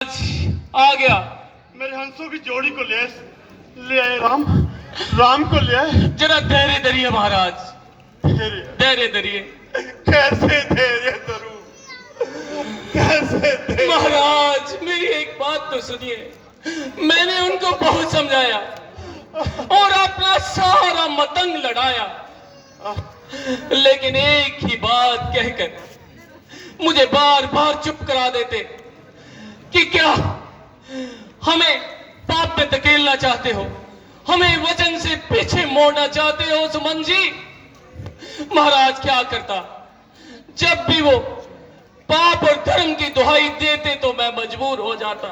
आ गया। मेरे हंसों की जोड़ी को ले आए राम को ले आए। जरा धैर्य धरिए महाराज, धैर्य धैर्य धरिए। कैसे धैर्य धरूं, कैसे धैर्य? महाराज मेरी एक बात तो सुनिए। मैंने उनको बहुत समझाया और अपना सारा मतंग लड़ाया, लेकिन एक ही बात कहकर मुझे बार बार चुप करा देते कि क्या हमें पाप में धकेलना चाहते हो, हमें वचन से पीछे मोड़ना चाहते हो सुमन जी। महाराज क्या करता, जब भी वो पाप और धर्म की दुहाई देते तो मैं मजबूर हो जाता,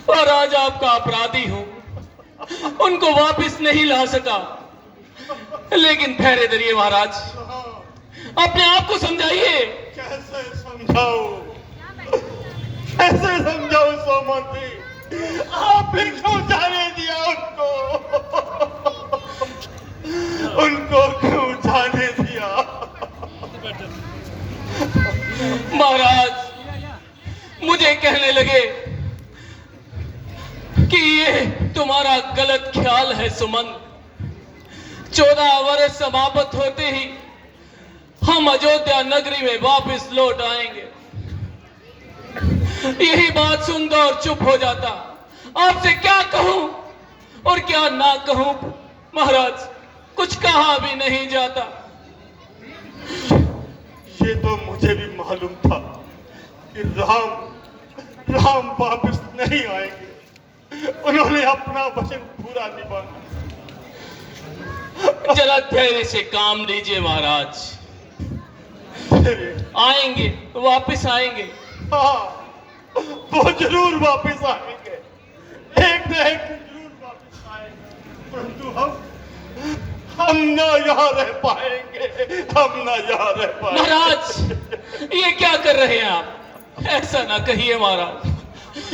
और आज आपका अपराधी हूं, उनको वापस नहीं ला सका। लेकिन धैर्य धरिए महाराज, अपने आप को समझाइए। कैसे समझाऊं, कैसे समझाऊं सोमवती? आप ही क्यों जाने दिया उनको क्यों जाने दिया? महाराज मुझे कहने लगे कि ये तुम्हारा गलत ख्याल है सुमन। 14 वर्ष समाप्त होते ही हम अयोध्या नगरी में वापस लौट आएंगे। यही बात सुनकर और चुप हो जाता। आपसे क्या कहूं और क्या ना कहूं महाराज, कुछ कहा भी नहीं जाता। ये तो मुझे भी मालूम था कि राम वापस नहीं आएंगे। उन्होंने अपना वचन पूरा निभाना। जरा धैर्य से काम लीजिए महाराज, आएंगे, वापस आएंगे। हाँ, वो जरूर वापस आएंगे, एक न एक दिन जरूर वापस आएंगे। परंतु हम ना यहाँ रह पाएंगे, हम ना यहाँ रह पाएंगे। महाराज ये क्या कर रहे हैं आप? ऐसा ना कहिए महाराज।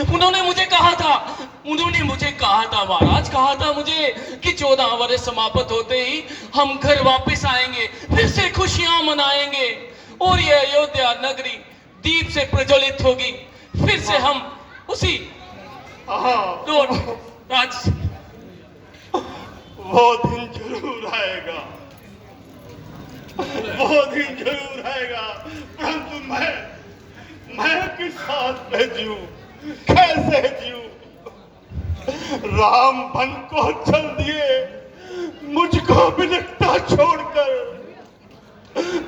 उन्होंने मुझे कहा था महाराज, कहा था मुझे कि 14 वर्ष समाप्त होते ही हम घर वापस आएंगे, फिर से खुशियां मनाएंगे और ये अयोध्या नगरी दीप से प्रज्वलित होगी। फिर से हम उसी राज वो दिन जरूर आएगा, वो दिन जरूर आएगा। परंतु मैं किस साथ में जीऊं, कैसे जीऊं? राम बन को चल दिए, मुझको बिलखता छोड़कर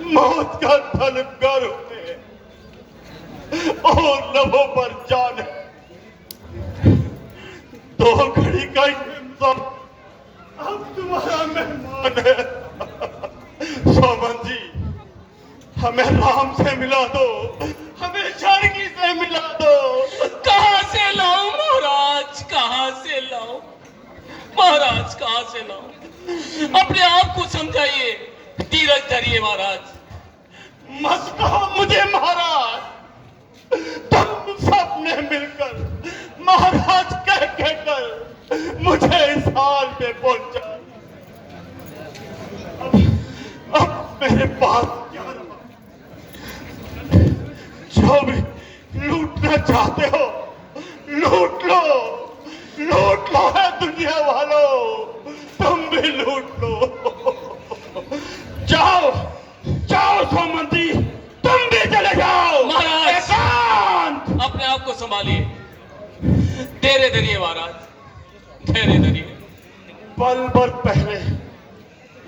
मौत का तलबगार हुए और लबों पर जान। दो घड़ी का इंतजार अब तुम्हारा मेहमान है। सोमन जी, हमें राम से मिला दो, हमें जानकी से मिला दो। कहां से लाऊं महाराज, कहां से लाऊं महाराज, कहां से लाऊं? अपने आप को समझाइए, धीरज धरिए महाराज। मत कहो मुझे महाराज, तुम सबने मिलकर महाराज कहकर मुझे इस हाल पे पहुंचा। अब मेरे पास क्या रहा? जो भी लूटना चाहते हो लूट लो, लूट लो है दुनिया वालों, तुम भी लूट लो। जाओ जाओ सोमवती, तुम भी चले जाओ। महाराज एकांत, अपने आप को संभालिए, धैर्य धरिए महाराज, धैर्य धरिए। पल भर पहले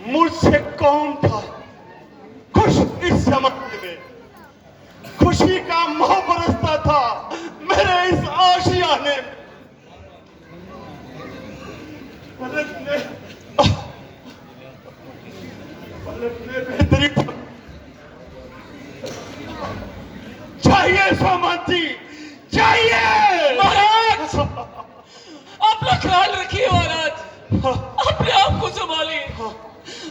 मुझसे कौन था खुश इस समाज में? खुशी का मोह बरसता था मेरे इस आशियाने में। पलटने बेहतरी चाहिए सोमवती, चाहिए। महाराज अपना ख्याल रखिए महाराज, अपने आप को संभालिए।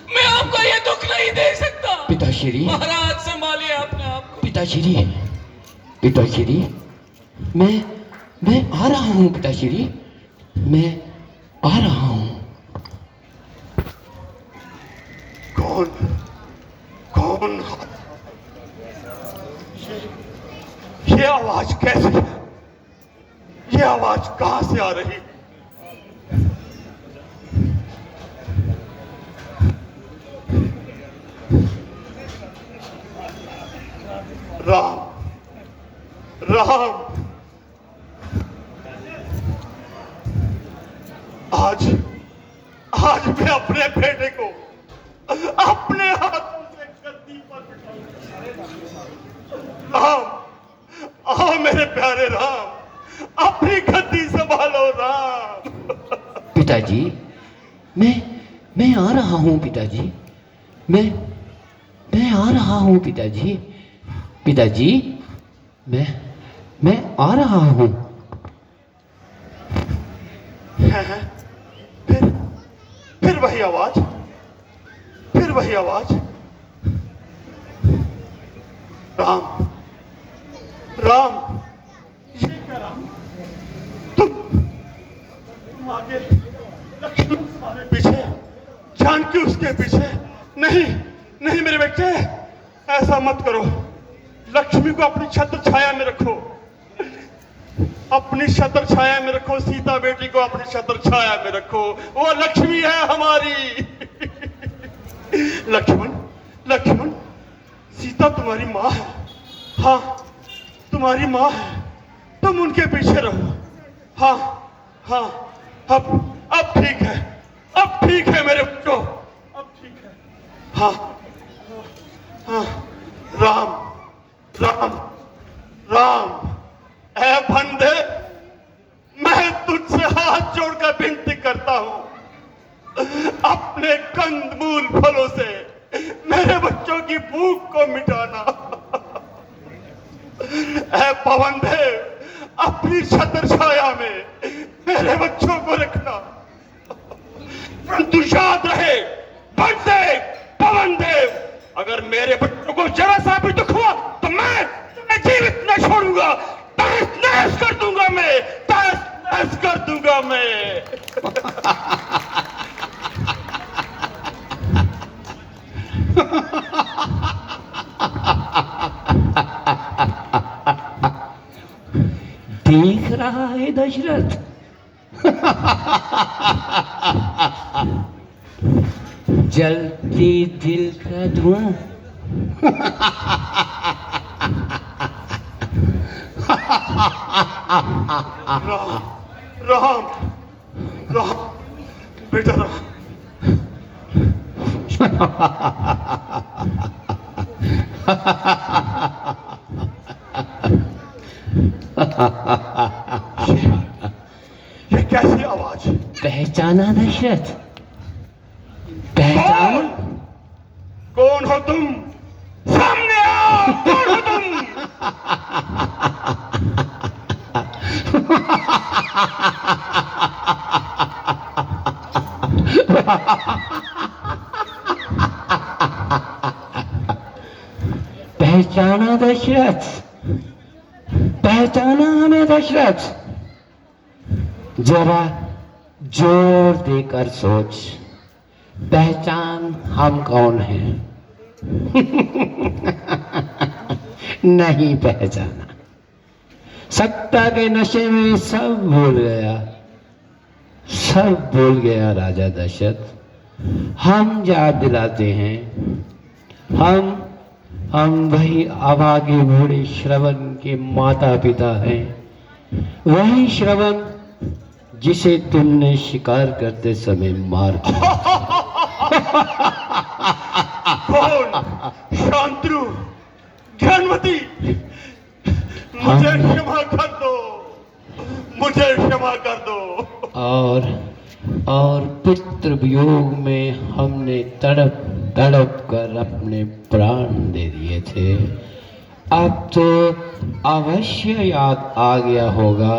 मैं आपको ये दुख नहीं दे सकता। पिताश्री, महाराज संभालिए अपने आप को। पिताश्री, पिताश्री, मैं आ रहा हूँ पिताश्री, मैं आ रहा हूँ। कौन ये आवाज कैसे? ये आवाज कहां से आ रही? राम, राम, आज मैं अपने बेटे को अपने हाथों से गद्दी पर बिठाऊंगा। राम, आओ मेरे प्यारे राम, अपनी गद्दी संभालो राम। पिताजी, मैं आ रहा हूँ पिताजी। मैं आ रहा हूँ पिताजी। पिताजी, मैं आ रहा हूँ। फिर वही आवाज, फिर वही आवाज। राम, राम, ये क्या राम? तुम आगे, लक्ष्मण तुम्हारे पीछे, जानकी उसके पीछे। नहीं, नहीं मेरे बेटे, ऐसा मत करो। लक्ष्मी को अपनी छत्र छाया में रखो, अपनी छत्र छाया में रखो। सीता बेटी को अपनी छत्र छाया में रखो, वो लक्ष्मी है हमारी। लक्ष्मण, लक्ष्मण, सीता तुम्हारी माँ है। हाँ, तुम्हारी माँ है, तुम उनके पीछे रहो। हाँ, हाँ, अब ठीक है, अब ठीक है मेरे बच्चों, अब ठीक है। हाँ, हाँ, राम, राम, राम, ऐ बंदे, मैं तुझसे हाथ जोड़कर विनती करता हूं, अपने कंदमूल फलों से मेरे बच्चों की भूख को मिटाना। ऐ पवन देव, अपनी छत्र छाया में मेरे बच्चों को रखना। परंतु याद रहे बंदे, पवन देव, अगर मेरे बच्चों को जरा सा भी दुख हुआ तो मैं तुम्हें जीवित न छोड़ूंगा। तहस कर दूंगा मैं, तहस कर दूंगा मैं। देख रहा है दशरथ, जलते दिल का धुआं। राम, राम, बेटा राम। ये कैसी आवाज? पहचाना दशरथ? पहचाना? कौन हो तुम? सामने आओ, कौन हो तुम? पहचाना दशरथ? पहचाना हमें दशरथ? जरा जोर देकर सोच, पहचान हम कौन हैं? नहीं पहचाना। सत्ता के नशे में सब भूल गया, सब भूल गया राजा दशरथ। हम याद दिलाते हैं, हम वही अभागे बूढ़े श्रवण के माता पिता हैं। वही श्रवण जिसे तुमने शिकार करते समय मार दिया। कौन? शांतनु, ज्ञानवती, मुझे क्षमा कर दो, मुझे क्षमा कर दो। और पुत्र वियोग में हमने तड़प तड़प कर अपने प्राण दे दिए थे। अब तो अवश्य याद आ गया होगा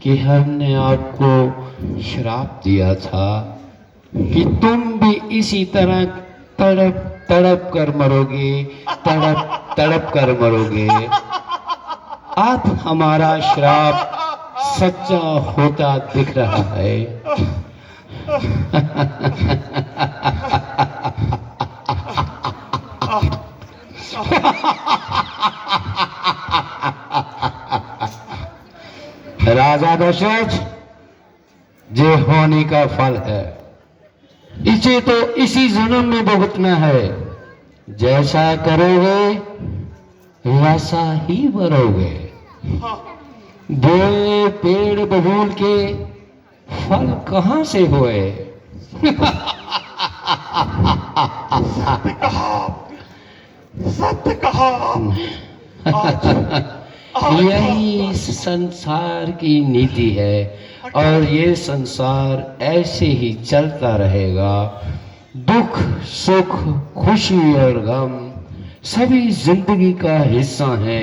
कि हमने आपको श्राप दिया था कि तुम भी इसी तरह तड़प तड़प कर मरोगे, तड़प तड़प कर मरोगे। अब हमारा श्राप सच्चा होता दिख रहा है। राजा दशरथ, ये होने का फल है, इसे तो इसी जन्म में भुगतना है। जैसा करोगे वैसा ही भरोगे। हाँ, बोए पेड़ बबूल के फल कहां से हुए? सत्य कहा, सत्य कहा। आज यही इस संसार की नीति है और ये संसार ऐसे ही चलता रहेगा। दुख सुख खुशी और गम सभी जिंदगी का हिस्सा है।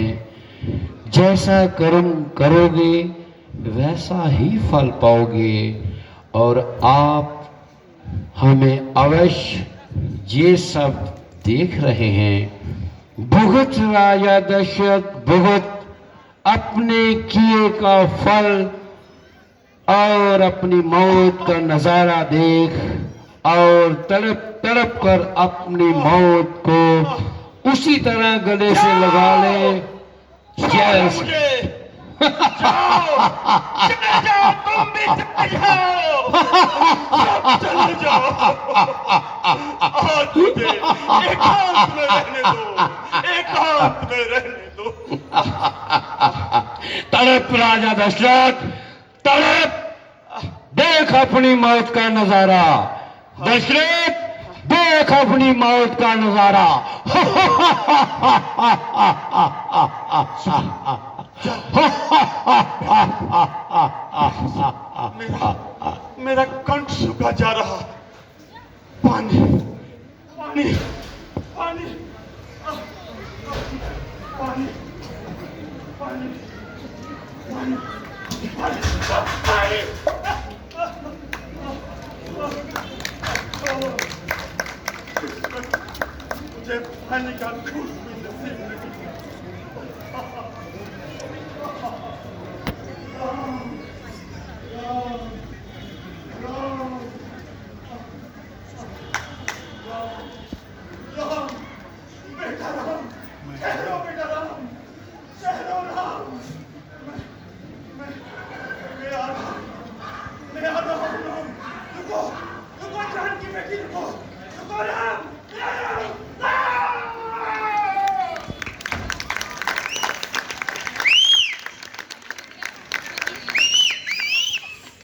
जैसा कर्म करोगे वैसा ही फल पाओगे। और आप हमें अवश्य ये सब देख रहे हैं। भुगत राजा दशरथ भुगत, अपने किए का फल और अपनी मौत का नजारा देख और तड़प तड़प कर अपनी मौत को उसी तरह गले से लगा ले छोड़ो जैसे मुझे, जाओ, चले जाओ, तुम भी चले जाओ, सब चले जाओ। आज मुझे एकांत में रहने दो, एकांत में रहने दो। तड़प राजा दशरथ तड़प, देख अपनी मौत का नजारा। दशरथ देख अपनी मौत का नजारा। मेरा कंठ सूखा जा रहा। पानी, पानी, पानी, पानी, पानी, पानी, पानी। मुझे पानी का घूंट भी नसीब नहीं। बेटा राम, ठहरो बेटा राम, ठहरो राम। मैं आ रहा हूँ, मैं आ रहा हूँ राम। रुको, रुको जान की बेटी, रुको, रुको राम।